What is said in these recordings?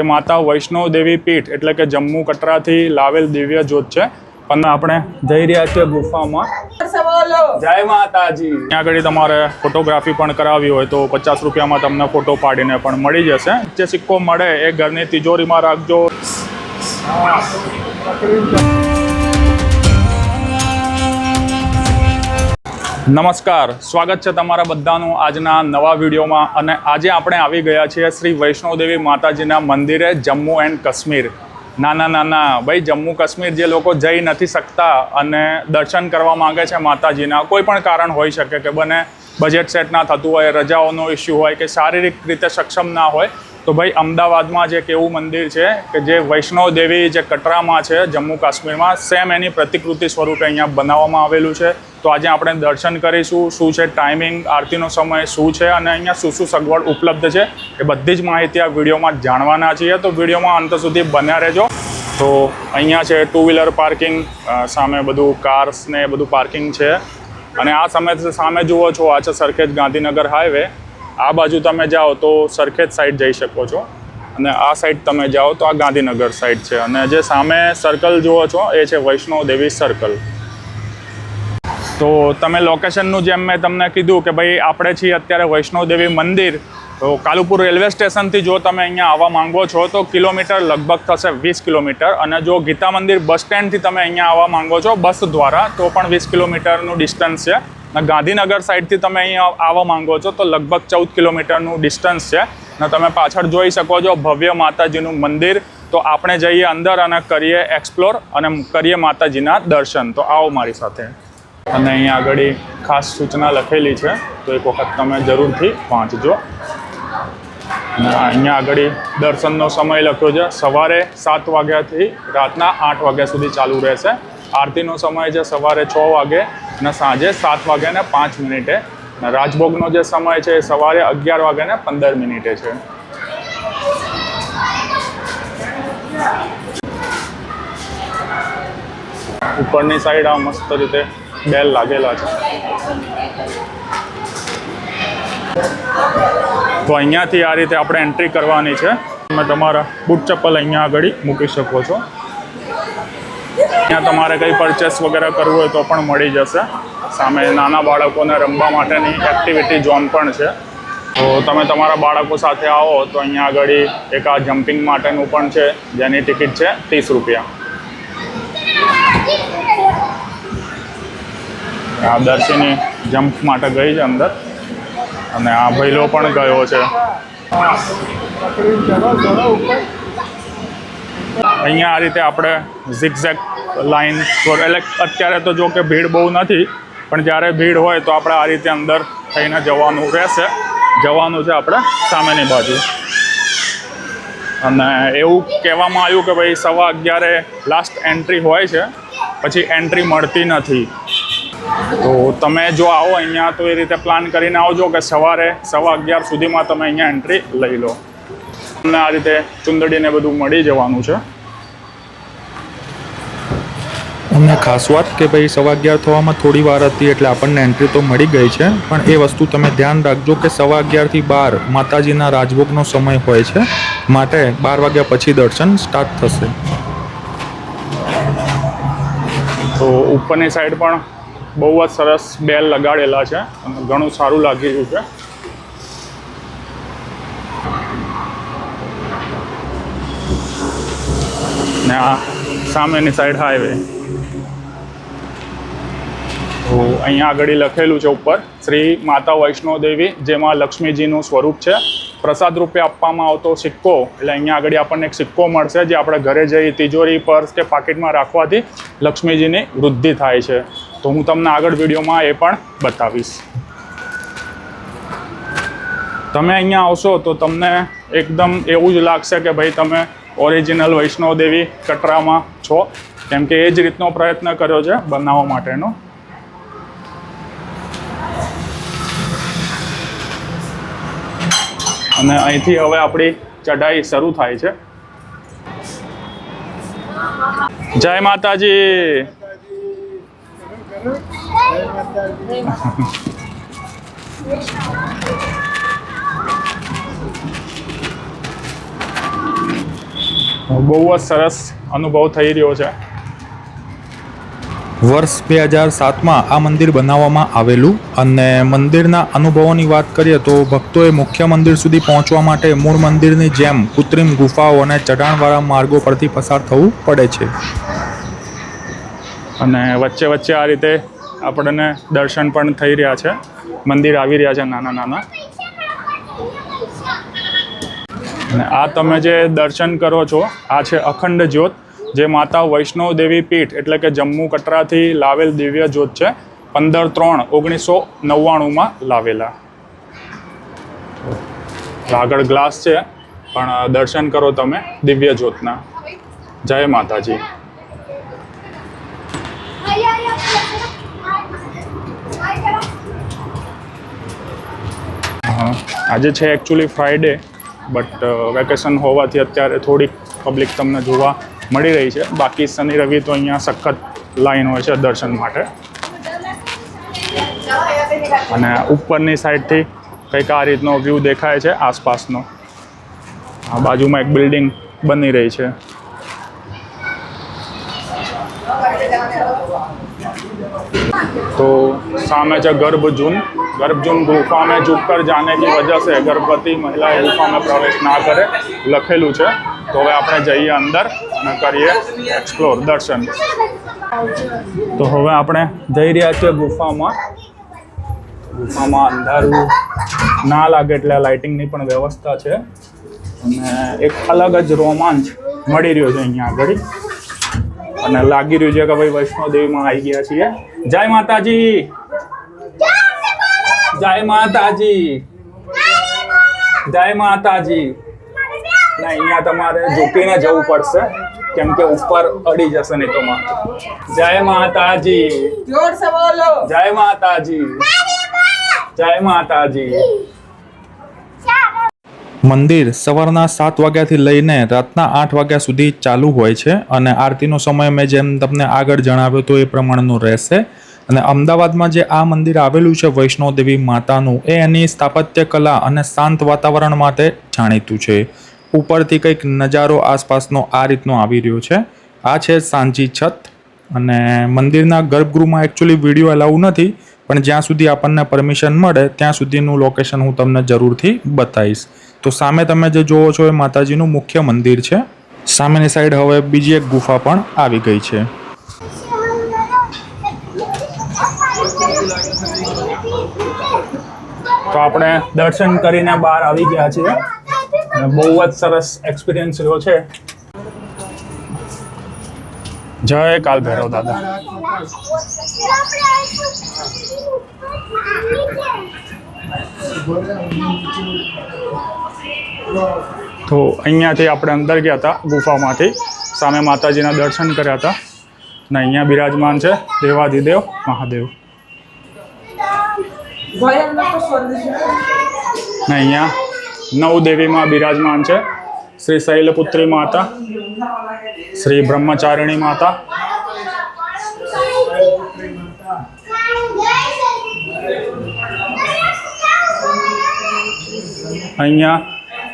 માતા વૈષ્ણવ દેવી પીઠ એટલે કે જમ્મુ કટરાથી લાવેલ દિવ્ય જ્યોત છે. પણ આપણે જઈ રહ્યા છીએ ગુફામાં. જય માતાજી. ત્યાં આગળ તમારે ફોટોગ્રાફી પણ કરાવી હોય તો 50 રૂપિયામાં તમને ફોટો પાડીને પણ મળી જશે. જે સિક્કો મળે એ ઘરની તિજોરીમાં રાખજો. નમસ્કાર, સ્વાગત છે તમારા બધાનું આજના નવા વિડીયોમાં. અને આજે આપણે આવી ગયા છીએ શ્રી વૈષ્ણોદેવી માતાજીના મંદિરે જમ્મુ એન્ડ કાશ્મીર. નાના ભાઈ, જમ્મુ કાશ્મીર જે લોકો જઈ નથી શકતા અને દર્શન કરવા માંગે છે માતાજીના, કોઈ પણ કારણ હોઈ શકે કે બને બજેટ સેટ ના થતું હોય, રજાઓનો ઇસ્યુ હોય કે શારીરિક રીતે સક્ષમ ના હોય, તો ભાઈ અમદાવાદમાં જે એક એવું મંદિર છે કે જે વૈષ્ણવ દેવી જે કટરામાં છે જમ્મુ કાશ્મીરમાં, સેમ એની પ્રતિકૃતિ સ્વરૂપે અહીંયા બનાવવામાં આવેલું છે. તો આજે આપણે દર્શન કરીશું. શું છે ટાઈમિંગ, આરતીનો સમય શું છે અને અહીંયા શું સગવડ ઉપલબ્ધ છે એ બધી જ માહિતી આ વિડીયોમાં જાણવાના છીએ. તો વિડીયોમાં અંત સુધી બન્યા રહેજો. તો અહીંયા છે 2 વ્હીલર પાર્કિંગ, સામે બધું કાર્સ ને બધું પાર્કિંગ છે. અને આ સામે જુઓ છો, આ છે સરખેજ ગાંધીનગર હાઈવે. આ બાજુ તમે જાઓ તો સરખેજ સાઈડ જઈ શકો છો અને આ સાઈડ તમે જાઓ તો આ ગાંધીનગર સાઈડ છે. અને જે સામે સર્કલ જુઓ છો એ છે વૈષ્ણવ દેવી સર્કલ. તો તમે લોકેશનનું જેમ મેં તમને કીધું કે ભાઈ આપણે છીએ અત્યારે વૈષ્ણવ દેવી મંદિર. તો કાલુપુર રેલવે સ્ટેશનથી જો તમે અહીંયા આવવા માંગો છો તો કિલોમીટર લગભગ થશે 20 કિલોમીટર. અને જો ગીતા મંદિર બસ સ્ટેન્ડથી તમે અહીંયા આવવા માંગો છો બસ દ્વારા તો પણ 20 કિલોમીટરનું ડિસ્ટન્સ છે. અને ગાંધીનગર સાઈડથી તમે અહીંયા આવવા માંગો છો તો લગભગ 14 કિલોમીટરનું ડિસ્ટન્સ છે. અને તમે પાછળ જોઈ શકો છો ભવ્ય માતાજીનું મંદિર. તો આપણે જઈએ અંદર અને કરીએ એક્સપ્લોર અને કરીએ માતાજીના દર્શન. તો આવો મારી સાથે. અને અહીંયા આગળ ખાસ સૂચના લખેલી છે તો એક વખત તમે જરૂરથી વાંચજો. અને અહીંયા આગળ દર્શનનો સમય લખ્યો છે, સવારે 7 વાગ્યાથી રાતના 8 વાગ્યા સુધી ચાલુ રહેશે. આરતીનો સમય છે સવારે 6 વાગે અને સાંજે 7 વાગ્યાને 5 મિનિટે. અને રાજભોગનો જે સમય છે એ સવારે 11 વાગ્યાને 15 મિનિટે છે. ઉપરની સાઈડ આ મસ્ત રીતે બેલ લાગેલા છે. તો અહીંયાથી આ રીતે આપણે એન્ટ્રી કરવાની છે. તમે તમારા બૂટ ચપ્પલ અહીંયા આગળ મૂકી શકો છો. અહીંયા તમારે કંઈ પરચેસ વગેરે કરવું હોય તો પણ મળી જશે. સામે નાના બાળકોને રમવા માટેની એક્ટિવિટી ઝોન પણ છે. તો તમે તમારા બાળકો સાથે આવો તો અહીંયા આગળ એક આ જમ્પિંગ માટેનું પણ છે જેની ટિકિટ છે 30 રૂપિયા. આ દર્શિની જમ્પ માટે ગઈ છે અંદર અને આ ભૈલો પણ ગયો છે. અહીંયા આ રીતે આપણે ઝિગઝેગ લાઈન, એટલે અત્યારે તો જો કે ભીડ બહુ નથી, પણ જ્યારે ભીડ હોય તો આપણે આ રીતે અંદર થઈને જવાનું રહેશે. જવાનું છે આપણે સામેની બાજુ. અને એવું કહેવામાં આવ્યું કે ભાઈ 11:15 લાસ્ટ એન્ટ્રી હોય છે, પછી એન્ટ્રી મળતી નથી. તો તમે જો આવો અહીંયા તો એ રીતે પ્લાન કરીને આવજો કે સવારે 11:15 સુધીમાં તમે અહીંયા એન્ટ્રી લઈ લો. તમને આ રીતે ચુંદડીને બધું મળી જવાનું છે. અમને ખાસ વાત કે ભાઈ 11:15 થવામાં થોડી વાર હતી એટલે આપણને એન્ટ્રી તો મળી ગઈ છે. પણ એ વસ્તુ તમે ધ્યાન રાખજો કે 11:15 થી 12 માતાજીના રાજભોગનો સમય હોય છે, માટે 12 વાગ્યા પછી દર્શન સ્ટાર્ટ થશે. તો ઉપરની સાઈડ પણ બહુ જ સરસ બેલ લગાડેલા છે અને ઘણું સારું લાગી રહ્યું છે. ને આ સામેની સાઈડ હાઈવે. તો અહીંયા આગળ લખેલું છે ઉપર શ્રી માતા વૈષ્ણવ દેવી, જેમાં લક્ષ્મીજીનું સ્વરૂપ છે. પ્રસાદ રૂપે આપવામાં આવતો સિક્કો, એટલે અહીંયા આગળ આપણને એક સિક્કો મળશે જે આપણે ઘરે જઈ તિજોરી, પર્સ કે પાકીટમાં રાખવાથી લક્ષ્મીજીની વૃદ્ધિ થાય છે. તો હું તમને આગળ વિડીયોમાં એ પણ બતાવીશ. તમે અહીંયા આવશો તો તમને એકદમ એવું જ લાગશે કે ભાઈ તમે ઓરિજિનલ વૈષ્ણવ દેવી કટરામાં છો, કેમ કે એ જ રીતનો પ્રયત્ન કર્યો છે બનાવવા માટેનો. અને અહીંથી હવે આપણી ચઢાઈ શરૂ થાય છે. જય માતાજી. બહુ જ સરસ અનુભવ થઈ રહ્યો છે. વર્ષ 2007માં આ મંદિર બનાવવામાં આવેલું અને મંદિરના અનુભવોની વાત કરીએ તો ભક્તોએ મુખ્ય મંદિર સુધી પહોંચવા માટે મૂળ મંદિરની જેમ કૃત્રિમ ગુફાઓ અને ચઢાણવાળા માર્ગો પરથી પસાર થવું પડે છે. અને વચ્ચે વચ્ચે આ રીતે આપણને દર્શન પણ થઈ રહ્યા છે. મંદિર આવી રહ્યા છે નાના નાના. અને આ તમે જે દર્શન કરો છો આ છે અખંડ જ્યોત, જે માતા વૈષ્ણવ દેવી પીઠ એટલે કે જમ્મુ કટરાથી લાવેલ દિવ્ય જ્યોત છે. 15/3/1999માં લાવેલા. આગળ ગ્લાસ છે પણ દર્શન કરો તમે દિવ્ય જ્યોતના. જય માતાજી. આજે છે એકચ્યુઅલી ફ્રાઈડે, બટ વેકેશન હોવાથી અત્યારે થોડીક પબ્લિક તમને જોવા મળી રહી છે. બાકી શનિ રવિ તો અહીંયા સખત લાઈન હોય છે દર્શન માટે. અને ઉપરની સાઈડથી કંઈક આ રીતનો વ્યૂ દેખાય છે આસપાસનો. આ બાજુમાં એક બિલ્ડિંગ બની રહી છે. तो सामने है गर्भजून. गर्भजून गुफा में झुककर जाने की वजह से गर्भवती महिलाएं गुफा में प्रवेश ना करे लखेलू है. तो હવે આપણે જઈએ અંદર અને કરીએ એક્સપ્લોર દર્શન. તો હવે આપણે જઈ રહ્યા છીએ ગુફામાં. ગુફામાં અંધારું ના લાગે એટલે લાઇટિંગની પણ વ્યવસ્થા છે. અને એક અલગ જ રોમાંચ મળી રહ્યો છે અહીંયા આગળ. અને લાગી રહ્યું છે કે ભાઈ વૈષ્ણો દેવીમાં આવી ગયા છીએ. જય માતાજી. જય માતાજી. જય માતાજી. ને અહીંયા તમારે ઝૂકીને જવું પડશે કેમ કે ઉપર અડી જશે નહીં તો માથું. જય માતાજી. જય માતાજી. જય માતાજી. મંદિર સવારના 7 વાગ્યાથી લઈને રાતના 8 વાગ્યા સુધી ચાલુ હોય છે અને આરતીનો સમય મેં જેમ તમને આગળ જણાવ્યો તો એ પ્રમાણેનો રહેશે. અને અમદાવાદમાં જે આ મંદિર આવેલું છે વૈષ્ણો દેવી માતાનું, એ એની સ્થાપત્ય કલા અને શાંત વાતાવરણ માટે જાણીતું છે. ઉપરથી કંઈક નજારો આસપાસનો આ રીતનો આવી રહ્યો છે. આ છે સાંજી છત. અને મંદિરના ગર્ભગૃહમાં એકચ્યુઅલી વિડીયો અલાઉ નથી, પણ જ્યાં સુધી આપણને પરમિશન મળે ત્યાં સુધીનું લોકેશન હું તમને જરૂરથી બતાવીશ. તો સામે તમે જે જોવો છો એ માતાજીનું મુખ્ય મંદિર છે. સામેની સાઈડ હવે બીજી એક ગુફા પણ આવી ગઈ છે. તો આપણે દર્શન કરીને બહાર આવી ગયા છીએ. બહુ જ સરસ એક્સપિરિયન્સ રહ્યો છે. જય કાલ ભૈરવ દાદા. તો અહીંયાથી આપણે અંદર ગયા હતા ગુફામાંથી. સામે માતાજીના દર્શન કર્યા હતા. ને અહીંયા બિરાજમાન છે દેવાધિદેવ મહાદેવ. ને અહીંયા નવદેવીમાં બિરાજમાન છે શ્રી શૈલપુત્રી માતા, શ્રી બ્રહ્મચારિણી માતા, અહીંયા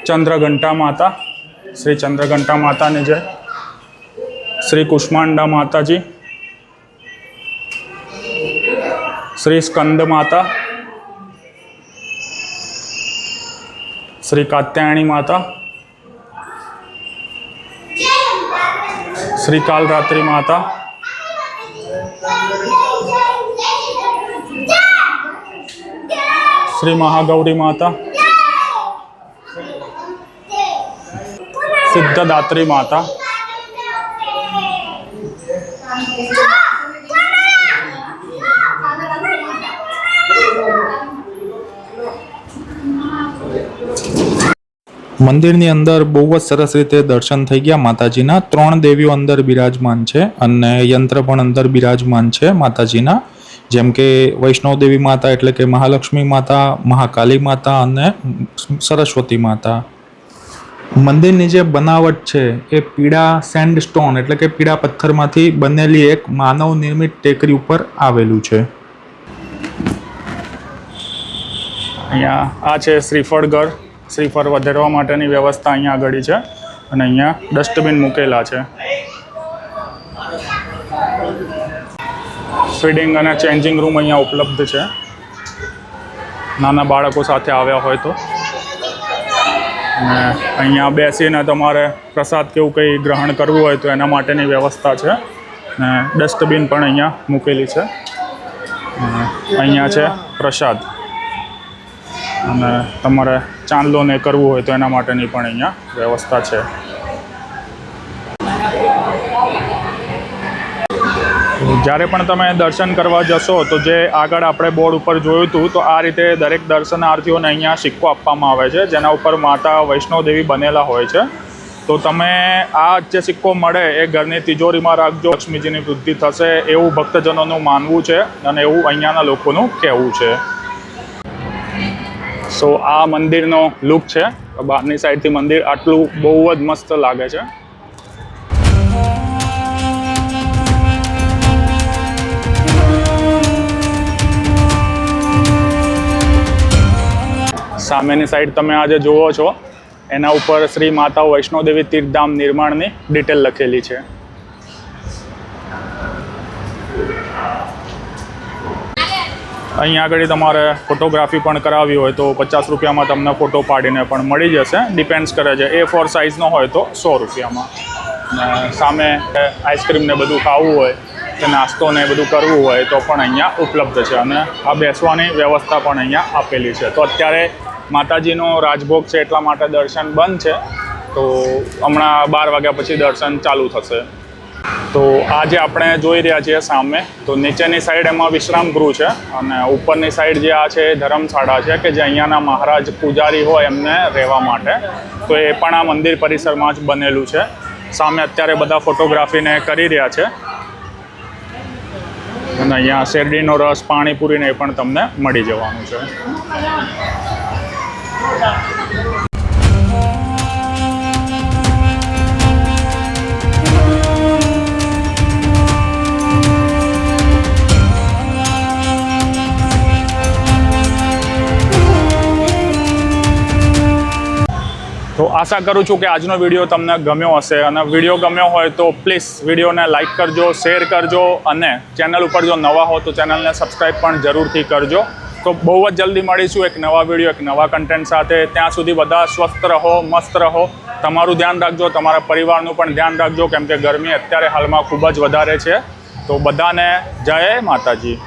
ચંદ્રઘંટા માતા, શ્રી ચંદ્રઘંટા માતાની જય, શ્રી કુષ્માંડા માતાજી, શ્રી સ્કંદ માતા, શ્રી કાત્યાયણી માતા, શ્રી કાલરાત્રી માતા, શ્રી મહાગૌરી માતા, સિદ્ધદાત્રી માતા, મંદિરની અંદર બહુ જ સરસ રીતે દર્શન થઈ ગયા માતાજીના. 3 દેવીઓ અંદર બિરાજમાન છે અને યંત્ર પણ અંદર બિરાજમાન છે માતાજીના. જેમ કે વૈષ્ણવ દેવી માતા એટલે કે મહાલક્ષ્મી માતા, મહાકાલી માતા અને સરસ્વતી માતા. મંદિરની જે બનાવટ છે એ પીળા સેન્ડસ્ટોન એટલે કે પીળા પથ્થરમાંથી બનેલી એક માનવ નિર્મિત ટેકરી ઉપર આવેલું છે. અહીંયા આ છે શ્રીફળ ઘર. શ્રીફળ વધારવા માટેની વ્યવસ્થા અહીંયા આગળ છે. અને અહીંયા ડસ્ટબિન મૂકેલા છે. ફીડિંગ અને ચેન્જિંગ રૂમ અહીંયા ઉપલબ્ધ છે નાના બાળકો સાથે આવ્યા હોય તો. અને અહીંયા બેસીને તમારે પ્રસાદ કેવું કંઈ ગ્રહણ કરવું હોય તો એના માટેની વ્યવસ્થા છે. ને ડસ્ટબિન પણ અહીંયા મૂકેલી છે. અહીંયા છે પ્રસાદ, અને તમારે ચાંદલો ને કરવું હોય તો એના માટેની પણ અહીંયા વ્યવસ્થા છે. જ્યારે પણ તમે દર્શન કરવા જશો તો જે આગળ આપણે બોર્ડ ઉપર જોયું હતું તો આ રીતે દરેક દર્શનાર્થીઓને અહીંયા સિક્કો આપવામાં આવે છે જેના ઉપર માતા વૈષ્ણોદેવી બનેલા હોય છે. તો તમે આ જે સિક્કો મળે એ ઘરની તિજોરીમાં રાખજો, લક્ષ્મીજીની વૃદ્ધિ થશે એવું ભક્તજનોનું માનવું છે અને એવું અહીંયાના લોકોનું કહેવું છે. સો આ મંદિરનો લુક છે. બહારની સાઈડથી મંદિર આટલું બહુ જ મસ્ત લાગે છે. સામેની સાઈડ તમે આજે જુઓ છો એના ઉપર શ્રી માતા વૈષ્ણોદેવી તીર્થધામ નિર્માણની ડિટેલ લખેલી છે. અહીંયા આગળ તમારે ફોટોગ્રાફી પણ કરાવવી હોય તો 50 રૂપિયામાં તમને ફોટો પાડીને પણ મળી જશે. ડિપેન્ડ્સ કરે છે. A4 સાઇઝનો હોય તો 100 રૂપિયામાં. અને સામે આઈસ્ક્રીમ ને બધું ખાવું હોય કે નાસ્તો ને બધું કરવું હોય તો પણ અહીંયા ઉપલબ્ધ છે. અને આ બેસવાની વ્યવસ્થા પણ અહીંયા આપેલી છે. તો અત્યારે માતાજીનો રાજભોગ છે એટલા માટે દર્શન બંધ છે. તો હમણાં 12 વાગ્યા પછી દર્શન ચાલુ થશે. તો આજે આપણે જોઈ રહ્યા છીએ સામે તો નીચેની સાઈડ એમાં વિશ્રામ ગૃહ છે અને ઉપરની સાઈડ જે આ છે એ ધર્મશાળા છે કે જે અહીંયાના મહારાજ પૂજારી હોય એમને રહેવા માટે. તો એ પણ આ મંદિર પરિસરમાં જ બનેલું છે. સામે અત્યારે બધા ફોટોગ્રાફીને કરી રહ્યા છે. અને અહીંયા શેરડીનો રસ, પાણીપુરીને એ પણ તમને મળી જવાનું છે. તો આશા કરું છું કે આજનો વિડીયો તમને ગમ્યો હશે, અને વિડીયો ગમ્યો હોય તો પ્લીઝ વિડીયોને લાઇક કરજો, શેર કરજો, અને ચેનલ ઉપર જો નવા હો તો ચેનલને સબસ્ક્રાઈબ પણ જરૂરથી કરજો. તો બહુ જ જલ્દી મળીશું એક નવા વિડીયો, એક નવા કન્ટેન્ટ સાથે. ત્યાં સુધી બધા સ્વસ્થ રહો, મસ્ત રહો. તમારું ધ્યાન રાખજો, તમારા પરિવારનું પણ ધ્યાન રાખજો, કેમ કે ગરમી અત્યારે હાલમાં ખૂબ જ વધારે છે. તો બધાને જય માતાજી.